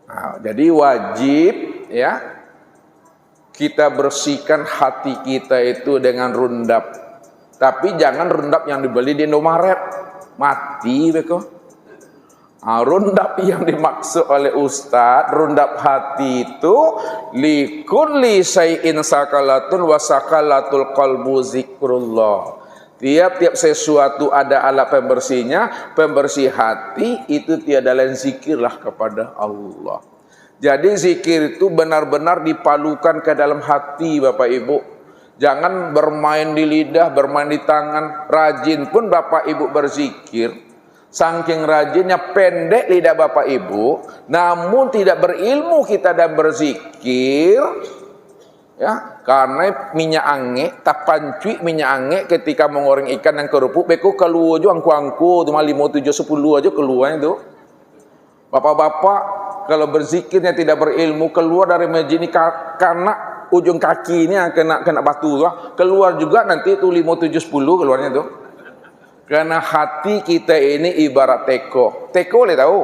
Nah, jadi wajib ya kita bersihkan hati kita itu dengan rundap. Tapi jangan rundap yang dibeli di Indomaret. Mati beko. Rundap yang dimaksud oleh Ustadz, rundap hati itu likulli syai'in sakalatun wa sakalatul qalbu zikrullah. Tiap-tiap sesuatu ada alat pembersihnya, pembersih hati itu tiada lain zikirlah kepada Allah. Jadi zikir itu benar-benar dipalukan ke dalam hati Bapak Ibu. Jangan bermain di lidah, bermain di tangan. Rajin pun Bapak Ibu berzikir. Saking rajinnya pendek lidah Bapak Ibu, namun tidak berilmu kita dan berzikir, ya, karena minyak ange, tapan cuy minyak ange ketika mengoreng ikan yang kerupuk, beku keluar aja angku-angku, cuma 5, 7, 10 aja keluar itu. Bapak-bapak kalau berzikirnya tidak berilmu, keluar dari masjid ini karena ujung kaki ini yang kena batu, keluar juga nanti itu 5, 7, 10 keluarnya itu. Karena hati kita ini ibarat teko. Teko boleh tahu?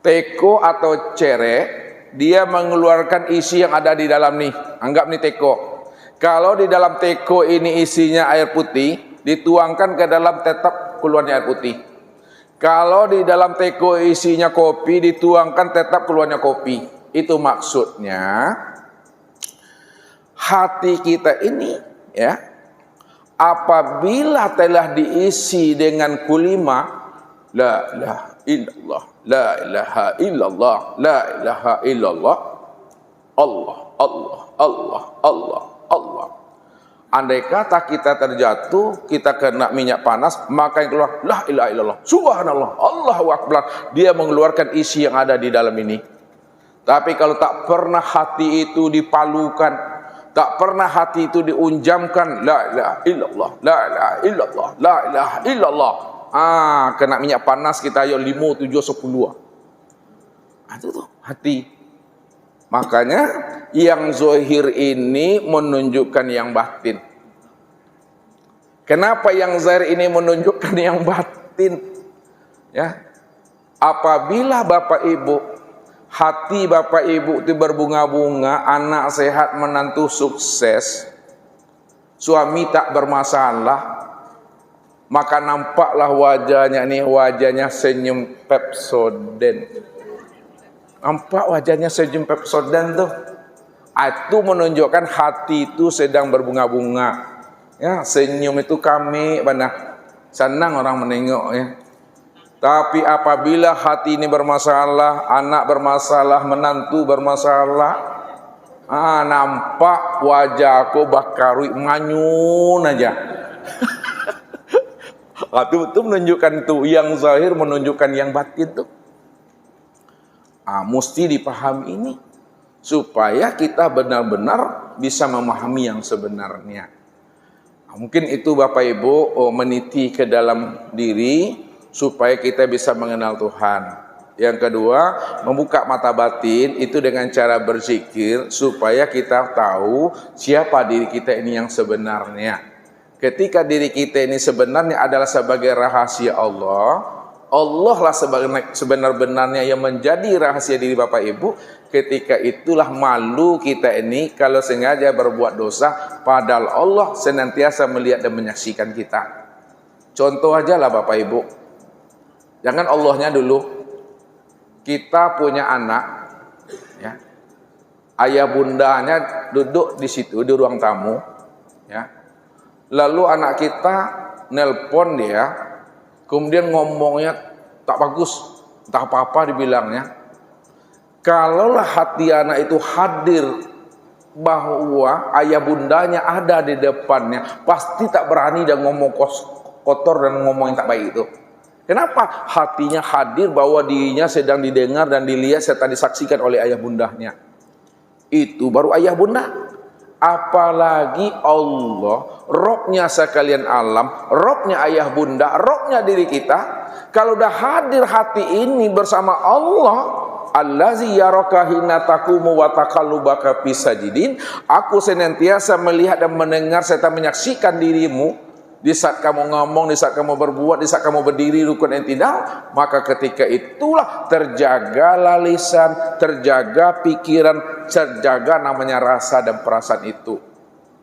Teko atau cerek, dia mengeluarkan isi yang ada di dalam nih. Anggap nih teko. Kalau di dalam teko ini isinya air putih, dituangkan ke dalam tetap keluarnya air putih. Kalau di dalam teko isinya kopi, dituangkan tetap keluarnya kopi. Itu maksudnya hati kita ini, ya, apabila telah diisi dengan kulima la ilaha illallah, la ilaha illallah, la ilaha illallah, Allah, Allah, Allah, Allah, Allah. Andai kata kita terjatuh, kita kena minyak panas, maka yang keluar la ilaha illallah, subhanallah, Allahu akbar. Dia mengeluarkan isi yang ada di dalam ini. Tapi kalau tak pernah hati itu dipalukan, tak pernah hati itu diunjamkan la ilaha illallah, la ilaha illallah, la ilaha illallah, kena minyak panas kita ayo 5, 7, 10. Itu tuh hati. Makanya yang zahir ini menunjukkan yang batin. Kenapa yang zahir ini menunjukkan yang batin? Ya, apabila Bapak Ibu, hati Bapak Ibu itu berbunga-bunga, anak sehat, menantu sukses, suami tak bermasalah, maka nampaklah wajahnya nih, wajahnya senyum Pepsodent. Nampak wajahnya senyum Pepsodent tuh. Itu menunjukkan hati itu sedang berbunga-bunga. Ya, senyum itu kami benar. Senang orang menengok ya. Tapi apabila hati ini bermasalah, anak bermasalah, menantu bermasalah, nampak wajahku bakarui manyun aja. Itu menunjukkan tuh yang zahir menunjukkan yang batin tuh. Mesti dipahami ini supaya kita benar-benar bisa memahami yang sebenarnya. Mungkin itu Bapak Ibu meniti ke dalam diri supaya kita bisa mengenal Tuhan. Yang kedua, membuka mata batin itu dengan cara berzikir supaya kita tahu siapa diri kita ini yang sebenarnya. Ketika diri kita ini sebenarnya adalah sebagai rahasia Allah, Allah lah sebenar-benarnya yang menjadi rahasia diri Bapak Ibu. Ketika itulah malu kita ini kalau sengaja berbuat dosa, padahal Allah senantiasa melihat dan menyaksikan kita. Contoh aja lah Bapak Ibu, jangan Allahnya dulu. Kita punya anak, ya, ayah bundanya duduk di situ di ruang tamu, ya. Lalu anak kita nelpon dia, kemudian ngomongnya tak bagus, tak apa-apa dibilangnya. Kalaulah hati anak itu hadir bahwa ayah bundanya ada di depannya, pasti tak berani dan ngomong kotor dan ngomong yang tak baik itu. Kenapa? Hatinya hadir bahwa dirinya sedang didengar dan dilihat serta disaksikan oleh ayah bundanya. Itu baru ayah bunda. Apalagi Allah, Robnya sekalian alam, Robnya ayah bunda, Robnya diri kita. Kalau udah hadir hati ini bersama Allah, Allazi yaraka hina taqumu wa taqallubaka fis sajidin, aku senantiasa melihat dan mendengar serta menyaksikan dirimu Di saat kamu ngomong, di saat kamu berbuat, di saat kamu berdiri rukun i'tidal, maka ketika itulah terjagalah lisan, terjaga pikiran, terjaga namanya rasa dan perasaan itu.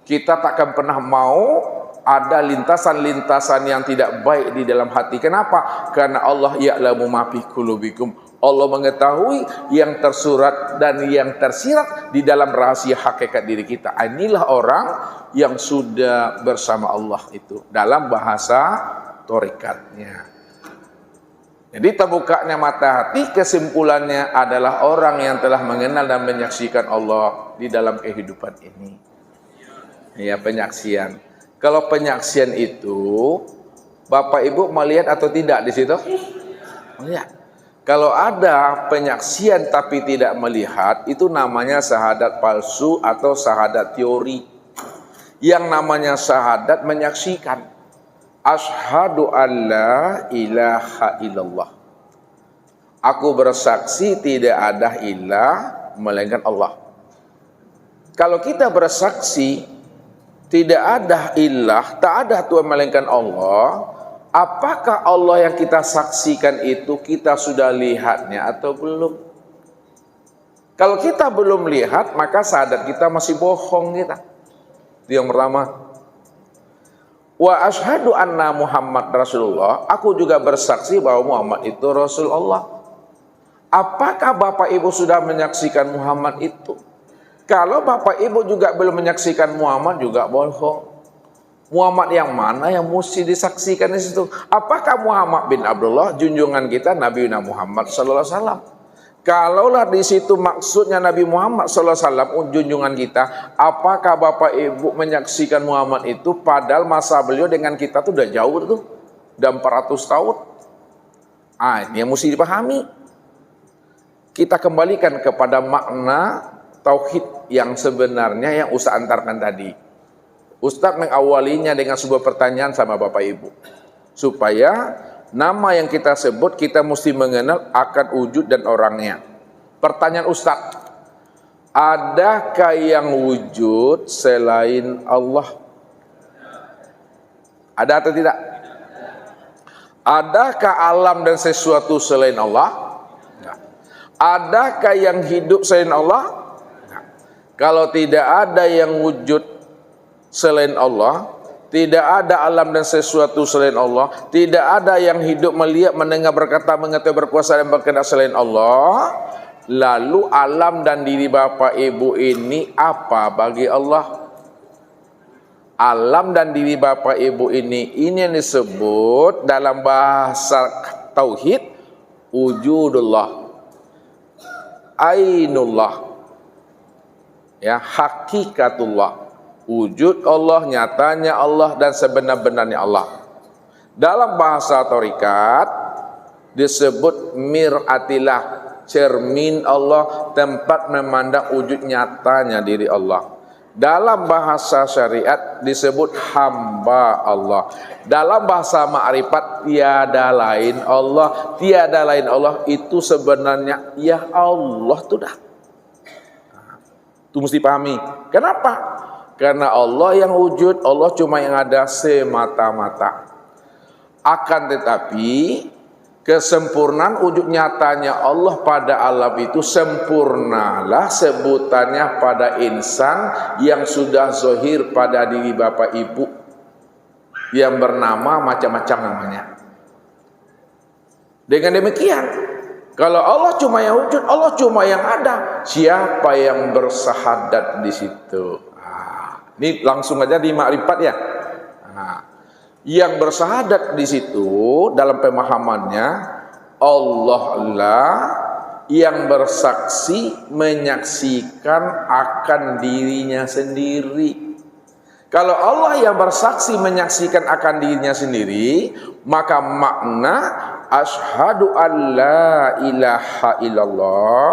Kita takkan pernah mau ada lintasan-lintasan yang tidak baik di dalam hati. Kenapa? Karena Allah ya'lamu ma fi qulubikum. Allah mengetahui yang tersurat dan yang tersirat di dalam rahasia hakikat diri kita. Inilah orang yang sudah bersama Allah itu dalam bahasa torikatnya. Jadi terbukanya mata hati, kesimpulannya adalah orang yang telah mengenal dan menyaksikan Allah di dalam kehidupan ini. Ya, penyaksian. Kalau penyaksian itu Bapak Ibu melihat atau tidak di situ? Melihat. Kalau ada penyaksian tapi tidak melihat, itu namanya syahadat palsu atau syahadat teori. Yang namanya syahadat menyaksikan. Asyhadu alla ilaha illallah. Aku bersaksi tidak ada ilah melainkan Allah. Kalau kita bersaksi tidak ada ilah, tak ada Tuhan melainkan Allah, apakah Allah yang kita saksikan itu kita sudah lihatnya atau belum? Kalau kita belum lihat, maka syahadat kita masih bohong kita. Itu yang pertama. Wa asyhadu anna Muhammad Rasulullah. Aku juga bersaksi bahwa Muhammad itu Rasulullah. Apakah Bapak Ibu sudah menyaksikan Muhammad itu? Kalau Bapak Ibu juga belum menyaksikan Muhammad, juga bohong. Muhammad yang mana yang mesti disaksikan di situ? Apakah Muhammad bin Abdullah, junjungan kita Nabi Muhammad sallallahu alaihi wasallam? Kalaulah di situ maksudnya Nabi Muhammad sallallahu alaihi wasallam, junjungan kita, apakah Bapak Ibu menyaksikan Muhammad itu padahal masa beliau dengan kita tuh udah jauh tuh, udah 400 tahun. Ini yang mesti dipahami. Kita kembalikan kepada makna tauhid yang sebenarnya yang Ustaz antarkan tadi. Ustaz mengawalinya dengan sebuah pertanyaan sama Bapak Ibu. Supaya nama yang kita sebut kita mesti mengenal akan wujud dan orangnya. Pertanyaan Ustaz, adakah yang wujud selain Allah? Ada atau tidak? Adakah alam dan sesuatu selain Allah? Adakah yang hidup selain Allah? Kalau tidak ada yang wujud selain Allah, tidak ada alam dan sesuatu selain Allah, tidak ada yang hidup, melihat, mendengar, berkata, mengetahui, berkuasa dan berkehendak selain Allah, lalu alam dan diri Bapak Ibu ini apa bagi Allah? Alam dan diri Bapak Ibu ini yang disebut dalam bahasa tauhid wujudullah, ainullah, ya, hakikatullah, wujud Allah, nyatanya Allah dan sebenar-benarnya Allah. Dalam bahasa tarikat disebut mir'atillah, cermin Allah, tempat memandang wujud nyatanya diri Allah. Dalam bahasa syariat disebut hamba Allah. Dalam bahasa ma'rifat tiada lain Allah, tiada lain Allah itu sebenarnya ya Allah tuh dah. Itu mesti pahami. Kenapa? Karena Allah yang wujud, Allah cuma yang ada semata-mata. Akan tetapi kesempurnaan wujud nyatanya Allah pada alam itu sempurnalah sebutannya pada insan yang sudah zahir pada diri Bapak Ibu yang bernama macam-macam namanya. Dengan demikian, kalau Allah cuma yang wujud, Allah cuma yang ada, siapa yang bersahadat di situ? Ini langsung aja di makrifat ya. Yang bersahadat di situ dalam pemahamannya Allah lah yang bersaksi menyaksikan akan dirinya sendiri. Kalau Allah yang bersaksi menyaksikan akan dirinya sendiri, maka makna asyhadu alla ilaha illallah,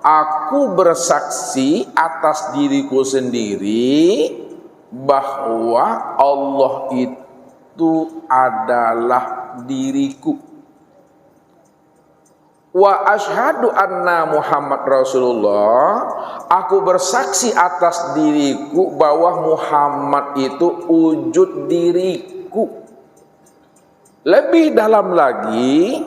aku bersaksi atas diriku sendiri bahwa Allah itu adalah diriku. Wa asyhadu anna Muhammad Rasulullah, aku bersaksi atas diriku bahwa Muhammad itu wujud diri. diriku. Lebih dalam lagi,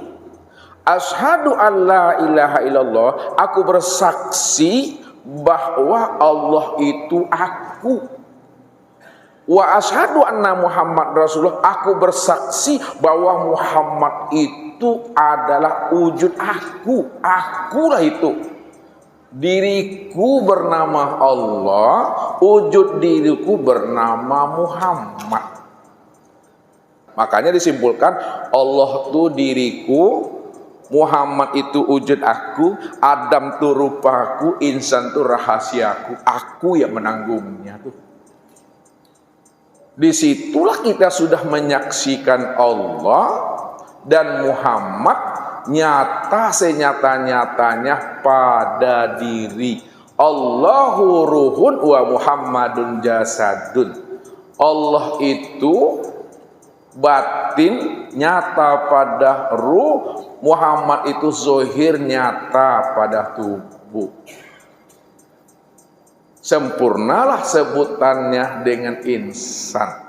asyhadu alla ilaha illallah, aku bersaksi bahwa Allah itu aku. Wa asyhadu anna Muhammad Rasulullah, aku bersaksi bahwa Muhammad itu adalah wujud aku. Akulah itu. Diriku bernama Allah, wujud diriku bernama Muhammad. Makanya disimpulkan Allah itu diriku, Muhammad itu wujud aku, Adam itu rupaku, insan itu rahasiaku. Aku yang menanggungnya tuh. Disitulah kita sudah menyaksikan Allah dan Muhammad nyata senyata-nyatanya pada diri. Allahu ruhun wa Muhammadun jasadun. Allah itu batin nyata pada ruh, Muhammad itu zohir nyata pada tubuh. Sempurnalah sebutannya dengan insan.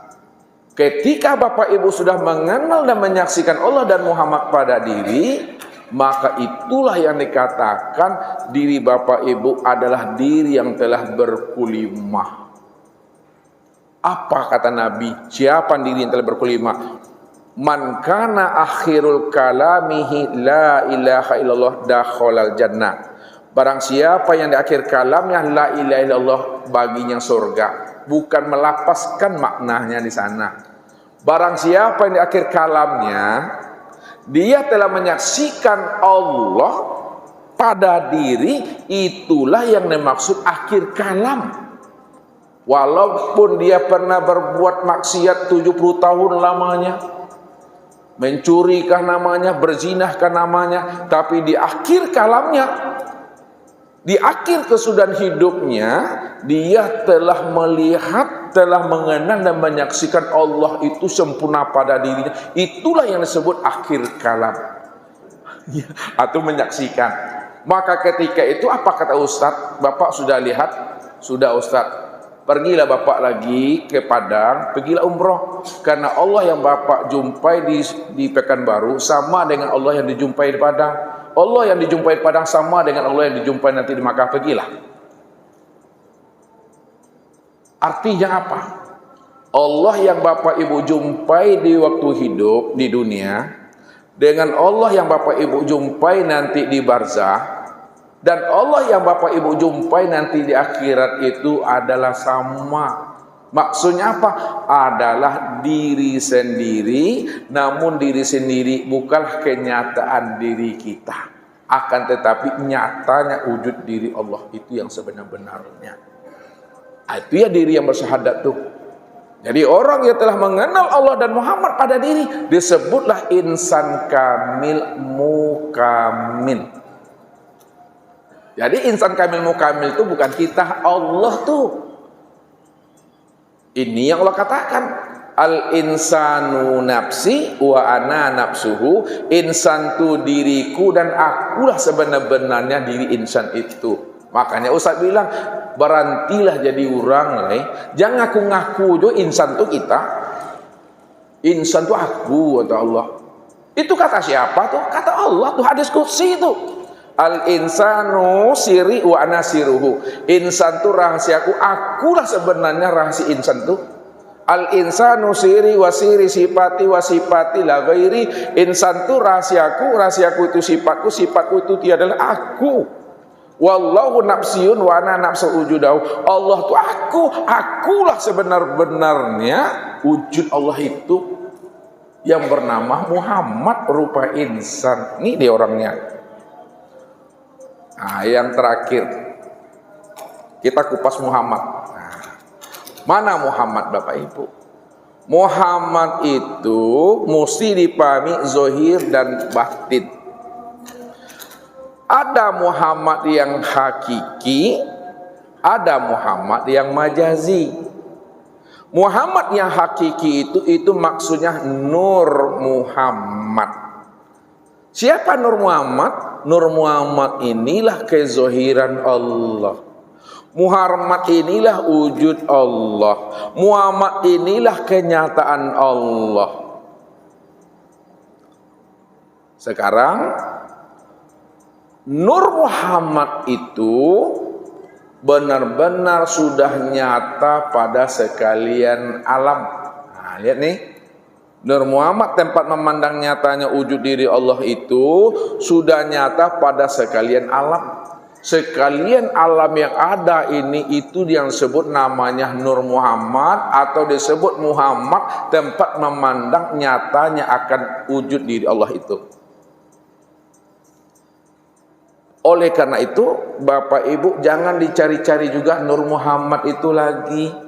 Ketika Bapak Ibu sudah mengenal dan menyaksikan Allah dan Muhammad pada diri, maka itulah yang dikatakan diri Bapak Ibu adalah diri yang telah berkulimah. Apa kata Nabi? Siapa diri yang telah berkulimah? Man kana akhirul kalamihi la ilaha illallah dakhalal jannah. Barang siapa yang di akhir kalamnya la ilaha illallah, baginya surga. Bukan melapaskan maknanya di sana. Barang siapa yang di akhir kalamnya dia telah menyaksikan Allah pada diri, itulah yang dimaksud akhir kalam. Walaupun dia pernah berbuat maksiat 70 tahun lamanya, mencurikah namanya, berzinahkah namanya, tapi di akhir kalamnya, di akhir kesudahan hidupnya, dia telah melihat, telah mengenal dan menyaksikan Allah itu sempurna pada dirinya. Itulah yang disebut akhir kalam. Atau menyaksikan. Maka ketika itu apa kata Ustadz? Bapak sudah lihat? Sudah Ustadz. Pergilah Bapak lagi ke Padang, pergilah umroh. Karena Allah yang Bapak jumpai di Pekanbaru sama dengan Allah yang dijumpai di Padang. Allah yang dijumpai di Padang sama dengan Allah yang dijumpai nanti di Makkah. Pergilah. Artinya apa? Allah yang Bapak Ibu jumpai di waktu hidup di dunia dengan Allah yang Bapak Ibu jumpai nanti di barzah, dan Allah yang Bapak Ibu jumpai nanti di akhirat itu adalah sama. Maksudnya apa? Adalah diri sendiri, namun diri sendiri bukanlah kenyataan diri kita. Akan tetapi nyatanya wujud diri Allah itu yang sebenar-benarnya. Itu ya diri yang bersyahadat tuh. Jadi orang yang telah mengenal Allah dan Muhammad pada diri disebutlah insan kamil mukamil. Jadi insan kamil mukamil itu bukan kita, Allah tuh. Ini yang Allah katakan. Al-insanu nafsi wa ana nafsuhu. Insan itu diriku dan akulah sebenar-benarnya diri insan itu. Makanya Ustaz bilang, berhentilah jadi orang. Jangan ngaku-ngaku jo insan itu kita. Insan itu aku, kata Allah. Itu kata siapa tuh? Kata Allah tuh, hadis qudsi itu. Al-insanu siri wa ana siruhu. Insan itu rahasiaku, akulah sebenarnya rahasia insan itu. Al-insanu siri wa siri sifati wa sifati la ghairi. Insan itu rahasiaku, rahasiaku itu sifatku, sifatku itu tiadalah aku. Wallahu nafsiyun wa ana nafsu wujudahu. Allah itu akulah sebenar-benarnya wujud Allah itu yang bernama Muhammad rupa insan. Ini dia orangnya. Nah, yang terakhir kita kupas Muhammad. Nah, mana Muhammad Bapak Ibu? Muhammad itu mesti dipahami zohir dan batin. Ada Muhammad yang hakiki, ada Muhammad yang majazi. Muhammad yang hakiki itu maksudnya Nur Muhammad. Siapa Nur Muhammad? Nur Muhammad inilah kezohiran Allah. Muhammad inilah wujud Allah. Muhammad inilah kenyataan Allah. Sekarang Nur Muhammad itu benar-benar sudah nyata pada sekalian alam. Nah, lihat nih. Nur Muhammad tempat memandang nyatanya wujud diri Allah itu sudah nyata pada sekalian alam. Sekalian alam yang ada ini itu yang disebut namanya Nur Muhammad, atau disebut Muhammad tempat memandang nyatanya akan wujud diri Allah itu. Oleh karena itu Bapak Ibu jangan dicari-cari juga Nur Muhammad itu lagi.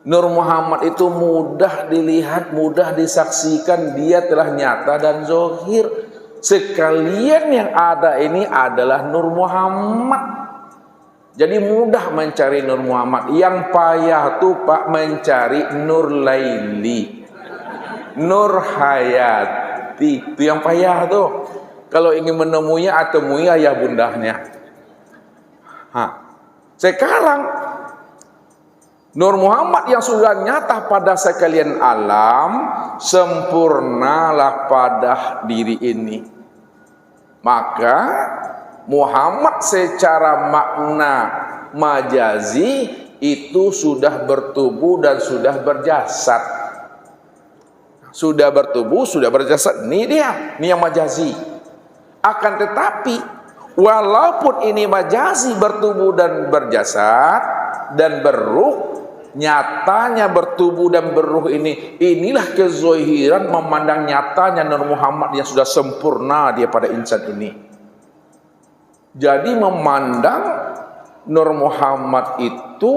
Nur Muhammad itu mudah dilihat, mudah disaksikan, dia telah nyata dan zahir. Sekalian yang ada ini adalah Nur Muhammad. Jadi mudah mencari Nur Muhammad. Yang payah tuh Pak mencari Nur Laili, Nur Hayati. Itu yang payah tuh. Kalau ingin menemuinya, temui ayah bundanya. Sekarang Nur Muhammad yang sudah nyata pada sekalian alam, sempurnalah pada diri ini. Maka Muhammad secara makna majazi itu sudah bertubuh dan sudah berjasad. Sudah bertubuh, sudah berjasad. Ini dia, ini yang majazi. Akan tetapi walaupun ini majazi bertubuh dan berjasad dan berruh, nyatanya bertubuh dan berruh inilah kezohiran memandang nyatanya Nur Muhammad yang sudah sempurna dia pada insan ini. Jadi memandang Nur Muhammad itu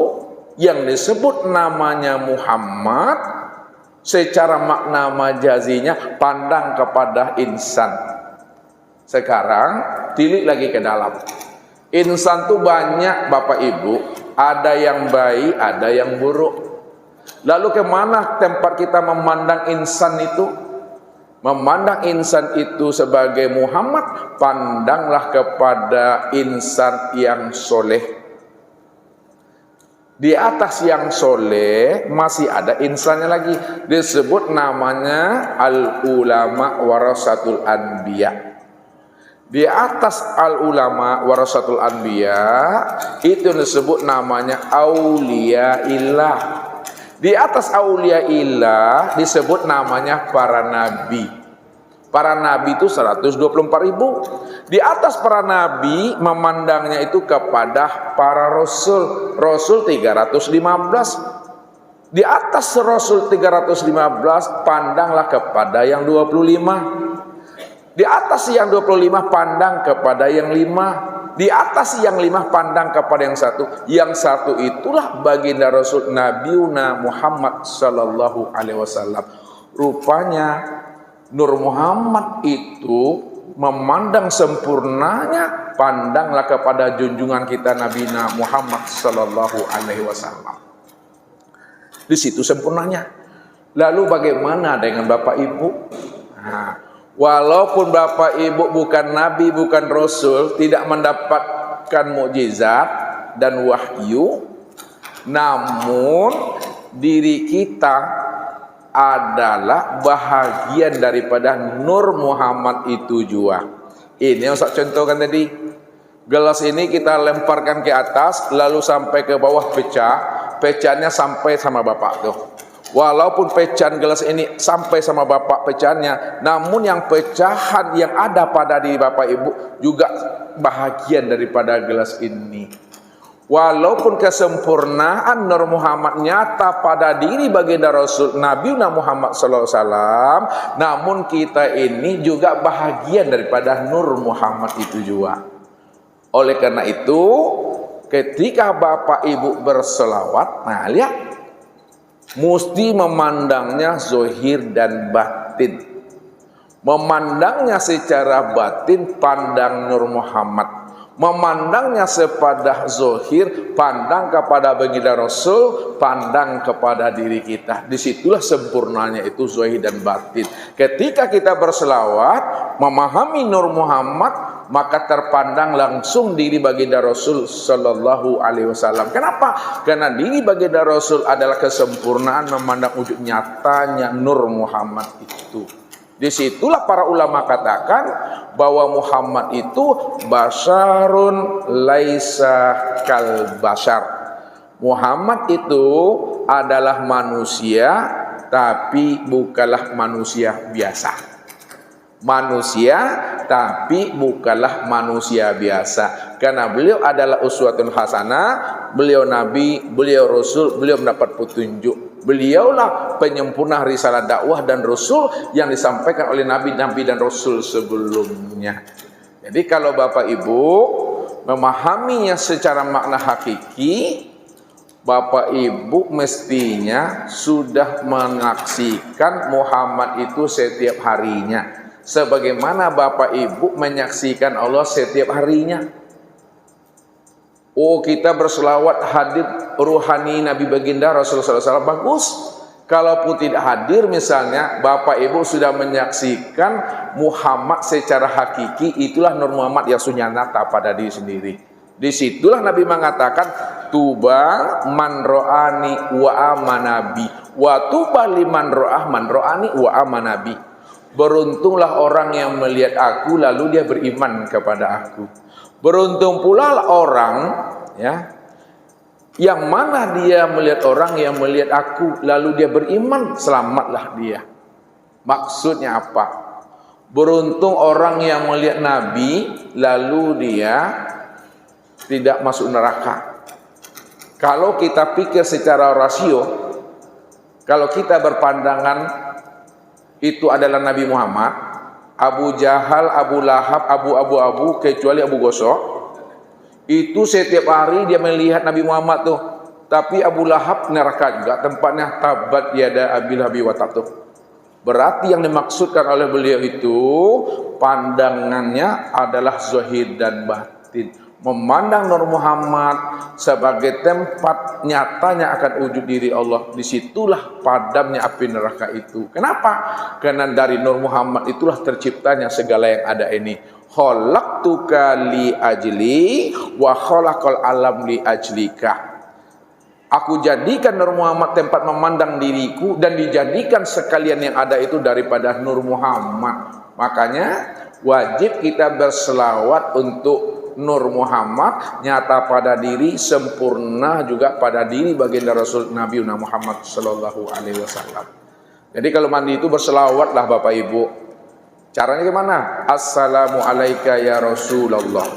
yang disebut namanya Muhammad secara makna majazinya pandang kepada insan. Sekarang tilik lagi ke dalam. Insan tuh banyak Bapak Ibu, ada yang baik, ada yang buruk. Lalu kemana tempat kita memandang insan itu? Memandang insan itu sebagai Muhammad, pandanglah kepada insan yang soleh. Di atas yang soleh masih ada insannya lagi, disebut namanya al-ulama warasatul anbiya. Di atas al-ulama warasatul anbiya itu disebut namanya auliyaillah. Di atas auliyaillah disebut namanya para nabi. Para nabi itu 124.000. Di atas para nabi memandangnya itu kepada para rasul. Rasul 315. Di atas rasul 315 pandanglah kepada yang 25. Di atas yang 25 pandang kepada yang 5. Di atas yang 5 pandang kepada yang 1. Yang 1 itulah baginda Rasul Nabiuna Muhammad sallallahu alaihi wasallam. Rupanya Nur Muhammad itu memandang sempurnanya, pandanglah kepada junjungan kita Nabiuna Muhammad sallallahu alaihi wasallam. Di situ sempurnanya. Lalu bagaimana dengan Bapak Ibu? Walaupun Bapak Ibu bukan Nabi, bukan Rasul, tidak mendapatkan mukjizat dan wahyu, namun diri kita adalah bahagian daripada Nur Muhammad itu juga. Ini yang saya contohkan tadi. Gelas ini kita lemparkan ke atas, lalu sampai ke bawah pecah, pecahnya sampai sama Bapak tuh. Walaupun pecahan gelas ini sampai sama Bapak pecahannya, namun yang pecahan yang ada pada diri Bapak Ibu juga bahagian daripada gelas ini. Walaupun kesempurnaan Nur Muhammad nyata pada diri baginda Rasul Nabi Muhammad SAW, namun kita ini juga bahagian daripada Nur Muhammad itu juga. Oleh karena itu, ketika Bapak Ibu berselawat, nah lihat, mesti memandangnya zohir dan batin. Memandangnya secara batin, pandang Nur Muhammad. Memandangnya sepada zohir, pandang kepada baginda Rasul, pandang kepada diri kita. Disitulah sempurnanya itu zohir dan batin. Ketika kita berselawat, memahami Nur Muhammad, maka terpandang langsung diri baginda Rasul sallallahu alaihi wasallam. Kenapa? Karena diri baginda Rasul adalah kesempurnaan memandang wujud nyatanya Nur Muhammad itu. Disitulah para ulama katakan bahwa Muhammad itu basyarun laisa kal basyar. Muhammad itu adalah manusia tapi bukanlah manusia biasa. Manusia tapi bukanlah manusia biasa. Karena beliau adalah uswatun hasanah, beliau nabi, beliau rasul, beliau mendapat petunjuk. Beliaulah penyempurna risalah dakwah dan rasul yang disampaikan oleh nabi-nabi dan rasul sebelumnya. Jadi kalau Bapak Ibu memahaminya secara makna hakiki, Bapak Ibu mestinya sudah menyaksikan Muhammad itu setiap harinya, sebagaimana Bapak Ibu menyaksikan Allah setiap harinya. Oh, kita berselawat hadir ruhani Nabi baginda Rasulullah SAW, bagus. Kalaupun tidak hadir misalnya, Bapak Ibu sudah menyaksikan Muhammad secara hakiki, itulah Nur Muhammad yang sudah nyata pada diri sendiri. Disitulah Nabi mengatakan, tuba man ro'ani wa amanabi, wa tuba liman ro'ah man ro'ani wa amanabi. Beruntunglah orang yang melihat aku lalu dia beriman kepada aku. Beruntung pula orang ya yang mana dia melihat orang yang melihat aku lalu dia beriman, selamatlah dia. Maksudnya apa? Beruntung orang yang melihat Nabi lalu dia tidak masuk neraka. Kalau kita pikir secara rasio, kalau kita berpandangan itu adalah Nabi Muhammad, Abu Jahal, Abu Lahab, Abu kecuali Abu Gosok, itu setiap hari dia melihat Nabi Muhammad tuh. Tapi Abu Lahab neraka juga, tempatnya tabat yada abil habi watab tuh. Berarti yang dimaksudkan oleh beliau itu pandangannya adalah zahir dan batin. Memandang Nur Muhammad sebagai tempat nyatanya akan wujud diri Allah. Disitulah padamnya api neraka itu. Kenapa? Karena dari Nur Muhammad itulah terciptanya segala yang ada ini. Khalaqtuka li ajli wa khalaqal alam li ajlika. Aku jadikan Nur Muhammad tempat memandang diriku dan dijadikan sekalian yang ada itu daripada Nur Muhammad. Makanya wajib kita berselawat untuk Nur Muhammad, nyata pada diri, sempurna juga pada diri baginda Rasul Nabi Muhammad sallallahu alaihi wasallam. Jadi kalau mandi itu berselawatlah Bapak Ibu. Caranya gimana? Assalamu alayka ya Rasulullah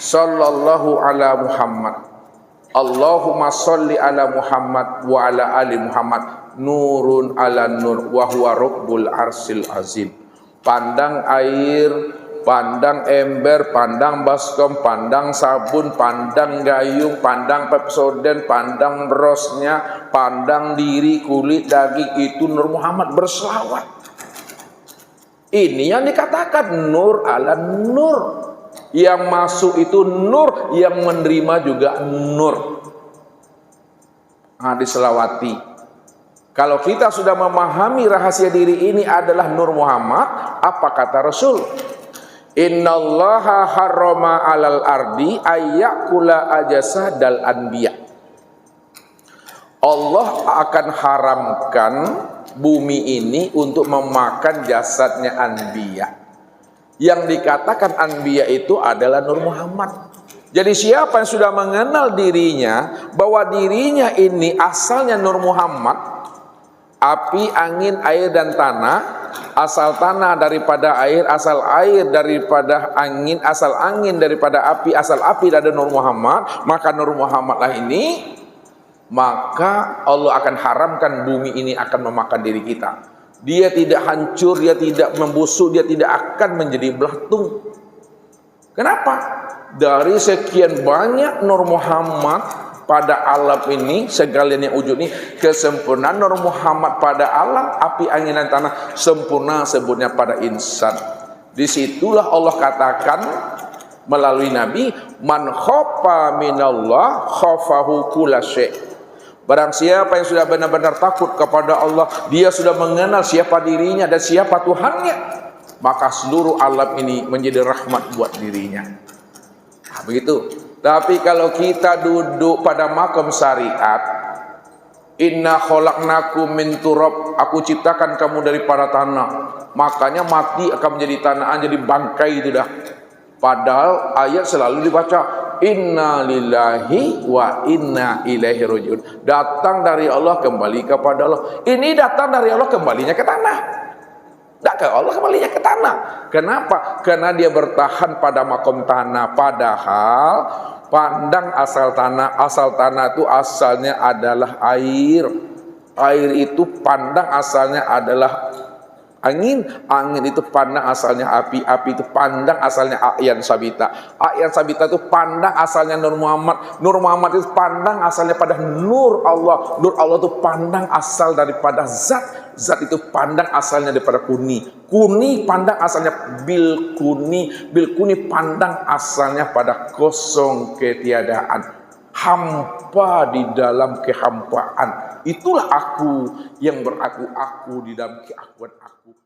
sallallahu ala Muhammad. Allahumma sholli ala Muhammad wa ala ali Muhammad. Nurun ala nur wa huwa rabbul arsil azim. Pandang air, pandang ember, pandang baskom, pandang sabun, pandang gayung, pandang Pepsodent, pandang brosnya, pandang diri, kulit, daging, itu Nur Muhammad berselawat. Ini yang dikatakan nur ala nur. Yang masuk itu nur, yang menerima juga nur. Nah, diselawati. Kalau kita sudah memahami rahasia diri ini adalah Nur Muhammad, apa kata Rasul? Innallaha harrama alal ardi ayyakula ajasadal anbiya. Allah akan haramkan bumi ini untuk memakan jasadnya anbiya. Yang dikatakan anbiya itu adalah Nur Muhammad. Jadi siapa yang sudah mengenal dirinya bahwa dirinya ini asalnya Nur Muhammad, api, angin, air dan tanah. Asal tanah daripada air, asal air daripada angin, asal angin daripada api, asal api dari Nur Muhammad, maka Nur Muhammad lah ini, maka Allah akan haramkan bumi ini akan memakan diri kita. Dia tidak hancur, dia tidak membusuk, dia tidak akan menjadi belatung. Kenapa? Dari sekian banyak Nur Muhammad pada alam ini, segala yang wujud ini, kesempurnaan Nur Muhammad pada alam, api, angin dan tanah, sempurna sebutnya pada insan. Disitulah Allah katakan melalui Nabi, man khofa minallah khofahu kulla syai'. Barang siapa yang sudah benar-benar takut kepada Allah, dia sudah mengenal siapa dirinya dan siapa Tuhannya. maka seluruh alam ini menjadi rahmat buat dirinya. Nah, begitu. Tapi kalau kita duduk pada makom syariat, inna khalaqnakum min turab, aku ciptakan kamu dari para tanah, makanya mati akan menjadi tanah, jadi bangkai itu dah. Padahal ayat selalu dibaca inna lillahi wa inna ilaihi rajiun. Datang dari Allah kembali kepada Allah. Ini datang dari Allah kembalinya ke tanah. Tidak ke Allah kembalinya ke tanah. Kenapa? Karena dia bertahan pada makom tanah. Padahal pandang asal tanah itu asalnya adalah air. Air itu pandang asalnya adalah angin itu pandang asalnya api itu pandang asalnya A'yan Sabita itu pandang asalnya Nur Muhammad itu pandang asalnya pada Nur Allah itu pandang asal daripada zat itu pandang asalnya daripada kuni pandang asalnya bil kuni pandang asalnya pada kosong ketiadaan, hampa di dalam kehampaan. Itulah aku yang beraku-aku di dalam keakuan aku.